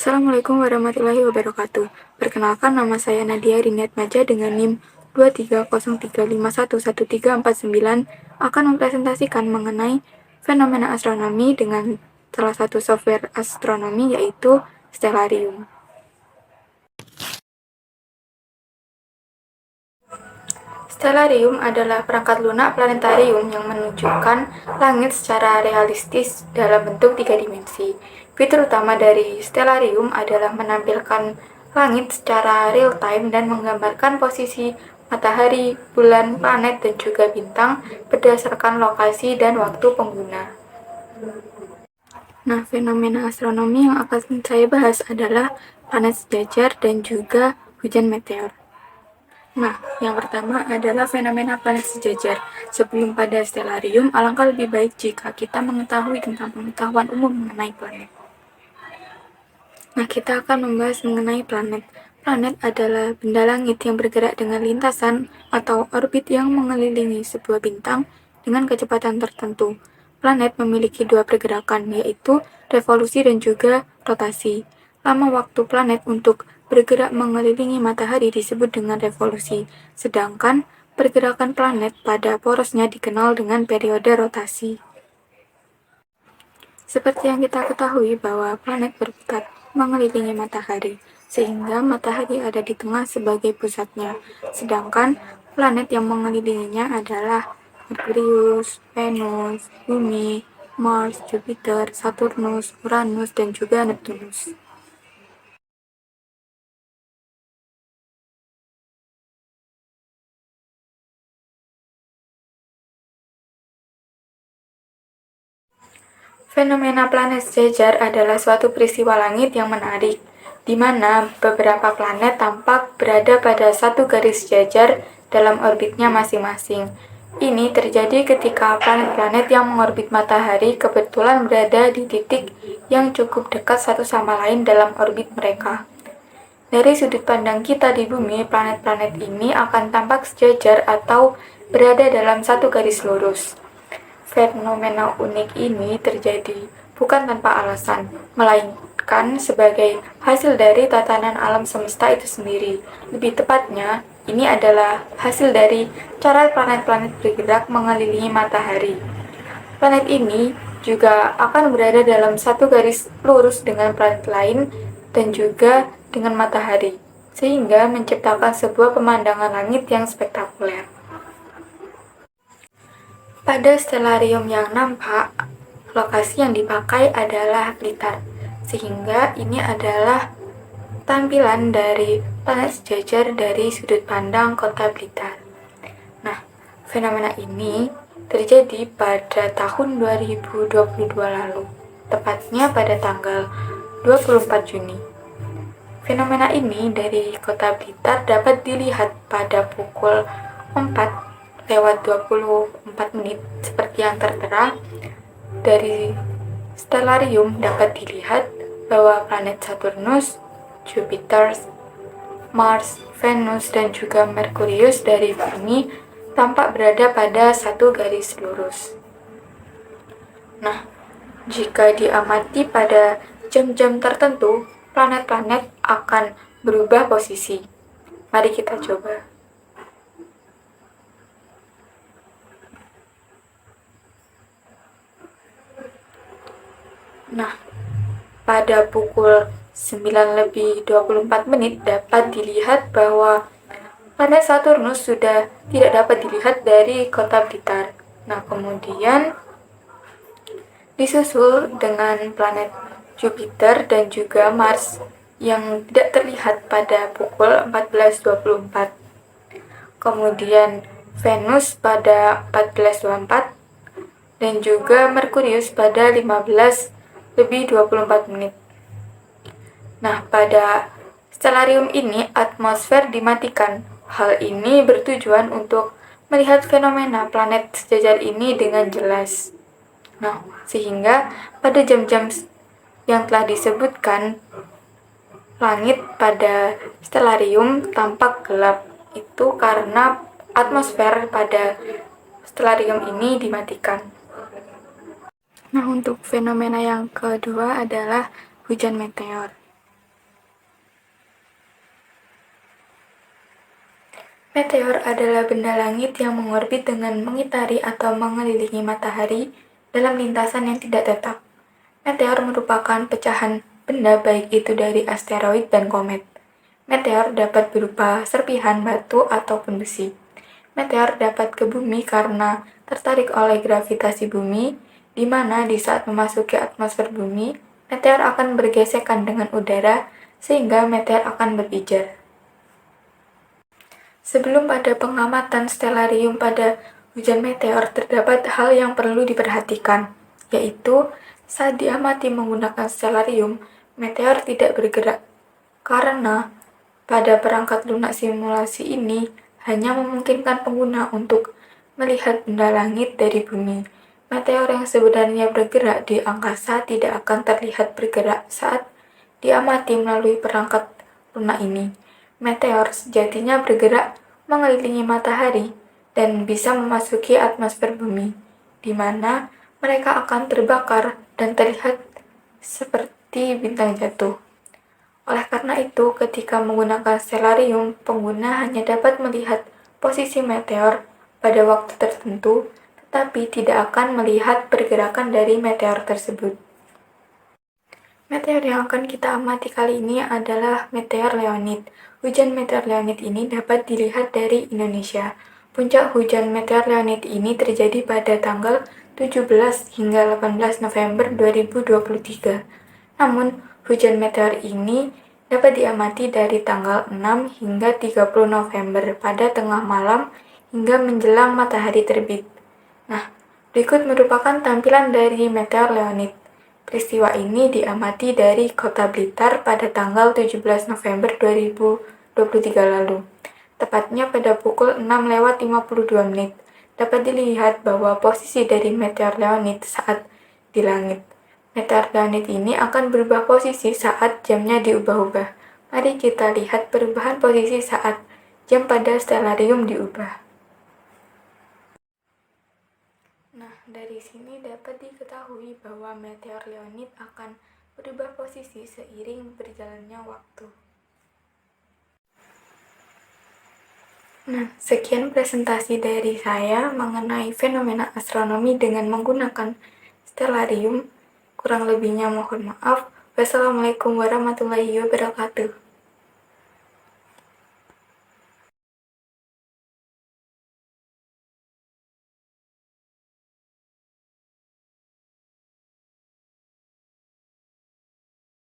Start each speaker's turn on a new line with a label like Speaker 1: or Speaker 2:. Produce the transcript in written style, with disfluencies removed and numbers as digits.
Speaker 1: Assalamualaikum warahmatullahi wabarakatuh. Perkenalkan, nama saya Nadia Riniat Maja dengan NIM 23035113499 akan mempresentasikan mengenai fenomena astronomi dengan salah satu software astronomi yaitu Stellarium. Stellarium adalah perangkat lunak planetarium yang menunjukkan langit secara realistis dalam bentuk 3 dimensi. Fitur utama dari Stellarium adalah menampilkan langit secara real-time dan menggambarkan posisi matahari, bulan, planet, dan juga bintang berdasarkan lokasi dan waktu pengguna. Nah, fenomena astronomi yang akan saya bahas adalah planet sejajar dan juga hujan meteor. Nah, yang pertama adalah fenomena planet sejajar. Sebelum pada Stellarium, alangkah lebih baik jika kita mengetahui tentang pengetahuan umum mengenai planet. Nah, kita akan membahas mengenai planet. Planet adalah benda langit yang bergerak dengan lintasan atau orbit yang mengelilingi sebuah bintang dengan kecepatan tertentu. Planet memiliki dua pergerakan, yaitu revolusi dan juga rotasi. Lama waktu planet untuk bergerak mengelilingi matahari disebut dengan revolusi, sedangkan pergerakan planet pada porosnya dikenal dengan periode rotasi. Seperti yang kita ketahui bahwa planet berputar mengelilingi matahari, sehingga matahari ada di tengah sebagai pusatnya, sedangkan planet yang mengelilinginya adalah Merkurius, Venus, Bumi, Mars, Jupiter, Saturnus, Uranus, dan juga Neptunus. Fenomena planet sejajar adalah suatu peristiwa langit yang menarik, di mana beberapa planet tampak berada pada satu garis sejajar dalam orbitnya masing-masing. Ini terjadi ketika planet-planet yang mengorbit matahari kebetulan berada di titik yang cukup dekat satu sama lain dalam orbit mereka. Dari sudut pandang kita di bumi, planet-planet ini akan tampak sejajar atau berada dalam satu garis lurus. Fenomena unik ini terjadi bukan tanpa alasan, melainkan sebagai hasil dari tatanan alam semesta itu sendiri. Lebih tepatnya, ini adalah hasil dari cara planet-planet bergerak mengelilingi matahari. Planet ini juga akan berada dalam satu garis lurus dengan planet lain dan juga dengan matahari, sehingga menciptakan sebuah pemandangan langit yang spektakuler. Pada stellarium yang nampak, lokasi yang dipakai adalah Blitar, sehingga ini adalah tampilan dari planet sejajar dari sudut pandang kota Blitar. Nah, fenomena ini terjadi pada tahun 2022 lalu, tepatnya pada tanggal 24 Juni. Fenomena ini dari kota Blitar dapat dilihat pada pukul 4:24 seperti yang tertera. Dari stellarium dapat dilihat bahwa planet Saturnus, Jupiter, Mars, Venus, dan juga Merkurius dari bumi tampak berada pada satu garis lurus. Nah, jika diamati pada jam-jam tertentu, planet-planet akan berubah posisi. Mari kita coba. Nah, pada pukul 9:24 dapat dilihat bahwa planet Saturnus sudah tidak dapat dilihat dari kota Blitar. Nah, kemudian disusul dengan planet Jupiter dan juga Mars yang tidak terlihat pada pukul 14:24. Kemudian Venus pada 14:24 dan juga Merkurius pada 15:24. Nah, pada stellarium ini atmosfer dimatikan. Hal ini bertujuan untuk melihat fenomena planet sejajar ini dengan jelas. Nah, sehingga pada jam-jam yang telah disebutkan, langit pada stellarium tampak gelap. Itu karena atmosfer pada stellarium ini dimatikan. Nah, untuk fenomena yang kedua adalah hujan meteor. Meteor adalah benda langit yang mengorbit dengan mengitari atau mengelilingi matahari dalam lintasan yang tidak tetap. Meteor merupakan pecahan benda baik itu dari asteroid dan komet. Meteor dapat berupa serpihan batu ataupun besi. Meteor dapat ke bumi karena tertarik oleh gravitasi bumi, di mana di saat memasuki atmosfer bumi, meteor akan bergesekan dengan udara sehingga meteor akan berpijar. Sebelum pada pengamatan stellarium pada hujan meteor, terdapat hal yang perlu diperhatikan, yaitu saat diamati menggunakan stellarium, meteor tidak bergerak, karena pada perangkat lunak simulasi ini hanya memungkinkan pengguna untuk melihat benda langit dari bumi. Meteor yang sebenarnya bergerak di angkasa tidak akan terlihat bergerak saat diamati melalui perangkat lunak ini. Meteor sejatinya bergerak mengelilingi matahari dan bisa memasuki atmosfer bumi, di mana mereka akan terbakar dan terlihat seperti bintang jatuh. Oleh karena itu, ketika menggunakan stellarium, pengguna hanya dapat melihat posisi meteor pada waktu tertentu, tetapi tidak akan melihat pergerakan dari meteor tersebut. Meteor yang akan kita amati kali ini adalah meteor Leonid. Hujan meteor Leonid ini dapat dilihat dari Indonesia. Puncak hujan meteor Leonid ini terjadi pada tanggal 17 hingga 18 November 2023. Namun, hujan meteor ini dapat diamati dari tanggal 6 hingga 30 November pada tengah malam hingga menjelang matahari terbit. Nah, berikut merupakan tampilan dari meteor Leonid. Peristiwa ini diamati dari Kota Blitar pada tanggal 17 November 2023 lalu. Tepatnya pada pukul 6:52. Dapat dilihat bahwa posisi dari meteor Leonid saat di langit. Meteor Leonid ini akan berubah posisi saat jamnya diubah-ubah. Mari kita lihat perubahan posisi saat jam pada stellarium diubah. Nah, dari sini dapat diketahui bahwa meteor Leonid akan berubah posisi seiring berjalannya waktu. Nah, sekian presentasi dari saya mengenai fenomena astronomi dengan menggunakan stellarium. Kurang lebihnya mohon maaf. Wassalamualaikum warahmatullahi wabarakatuh.